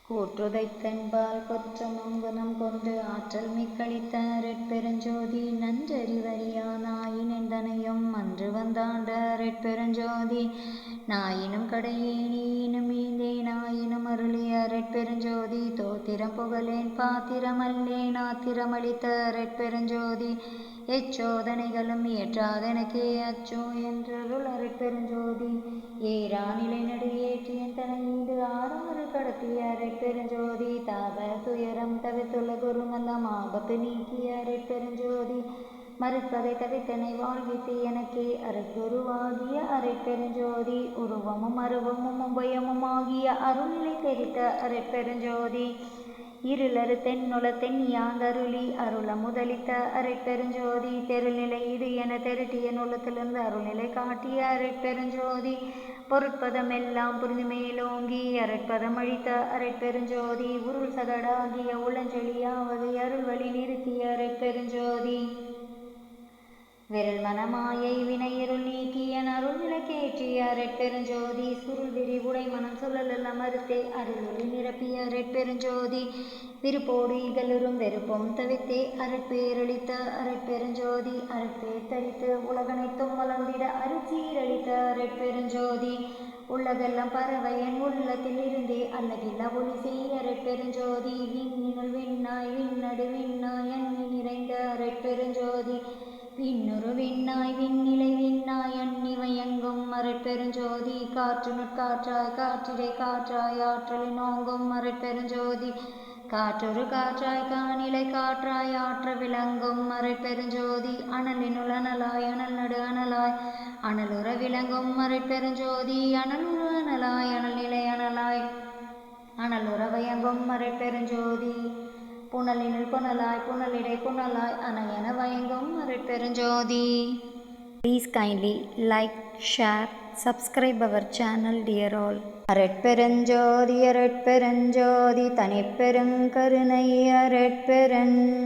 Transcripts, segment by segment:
கூற்றுதைத்தென்பால் கொற்றமங்குனம் கொண்டு ஆற்றல் மிக்களித்த ரெட்பெருஞ்சோதி நன்றறிவறியா நாயினெந்தனையும் அன்று வந்தாண்ட ரெட்பெருஞ்சோதி நாயினும் கடையேனியினும் ஈந்தே நாயினும் அருளிய ரெட்பெருஞ்சோதி தோத்திரம் புகழேன் பாத்திரமல்லேன் ஆத்திரமளித்த ரெட்பெருஞ்சோதி எச்சோதனைகளும் இயற்றாதெனக்கே அச்சோ என்றருள் அருட்பெருஞ்சோதி ஏரா நிலை நடு ஏற்றியன் தனையீடு ஆறாறு கடத்திய ரெட்பெருஞ்சோதி தாப துயரம் தவித்துள்ள குருமெல்லாம் ஆபத்து நீக்கிய ரெட்பெருஞ்சோதி மறுப்பதை தவித்தனை வாழ்வித்து எனக்கே அருட்குருவாகிய அரைப்பெருஞ்சோதி உருவமும் அருவமும் உபயமும் ஆகிய அருள்நிலை தெரித்த அரைப்பெருஞ்சோதி இருளறு தென்னுலத்தென் யாந்தருளி அருள முதலித்த அரைப்பெருஞ்சோதி தெருநிலை இது என தெருட்டிய நுலத்திலிருந்து அருள்நிலை காட்டிய அரைப்பெருஞ்சோதி பொருட்பதமெல்லாம் புரிந்து மேலோங்கி அரைப்பதம் அழித்த அரைப்பெருஞ்சோதி உருள் சகடாகிய உளஞ்செழியாவது அருள் வழி நிறுத்திய அரைப்பெருஞ்சோதி விரல் மனமாயை வினையிருள் நீக்கியன் அருள் விளக்கேற்றிய ரெட்பெருஞ்சோதி சுருள் விரிவுடை மனம் சொல்லலெல்லாம் மறுத்தே அருளொளி நிரப்பிய ரெட்பெருஞ்சோதி விருப்போடு இகலரும் வெறுப்பும் தவித்தே அரட்பேரளித்த அரட்பெருஞ்சோதி அரட்பேர் தரித்து உலகனைத்தும் வளர்ந்திட அருச்சீரளித்த ரெட்பெருஞ்சோதி உள்ளதெல்லாம் பறவையன் உள்ளத்தில் இருந்தே அல்லகில்ல ஒளி செய்ய ரெட்பெருஞ்சோதி விண்ணினுள் விண்ணாய் விண்ணடு விண்ணாய் அண்ணி நிறைந்த ரெட்பெருஞ்சோதி விண்ணுரு விண்ணாய் விண்ணிலை விண்ணாய் அண்ணி வயங்கும் மறைப்பெருஞ்சோதி காற்று நுட்காற்றாய் காற்றிடை காற்றாய் ஆற்றலை நோங்கும் மறைப்பெருஞ்சோதி காற்றொரு காற்றாய் காணிலை காற்றாய் ஆற்ற விளங்கும் மறைப்பெருஞ்சோதி அனலினுள் அனலாய் அனல் நடு அனலாய் அனலுற விளங்கும் மறைப்பெருஞ்சோதி அனலுற அனலாய் அனல் நிலை அனலாய் அனலுற வயங்கும் மறைப்பெருஞ்சோதி புனலினுள் புனலாய் புனலிடை புனலாய் அனையன வயங்கும் அருட்பெருஞ்சோதி. Please kindly like, share, subscribe our channel dear all. அரட்பெருஞ்சோதி அரட்பெருஞ்சோதி தனிப்பெருங்கருணை அரட்பெருஞ்சோதி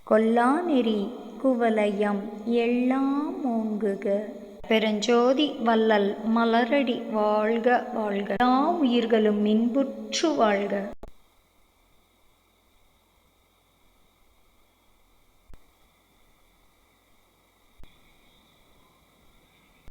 கொல்லாநெறி குவலயம் எல்லாம் ஓங்குக பெருஞ்சோதி வள்ளல் மலரடி வாழ்க வாழ்க எல்லா உயிர்களும் இன்புற்று வாழ்க.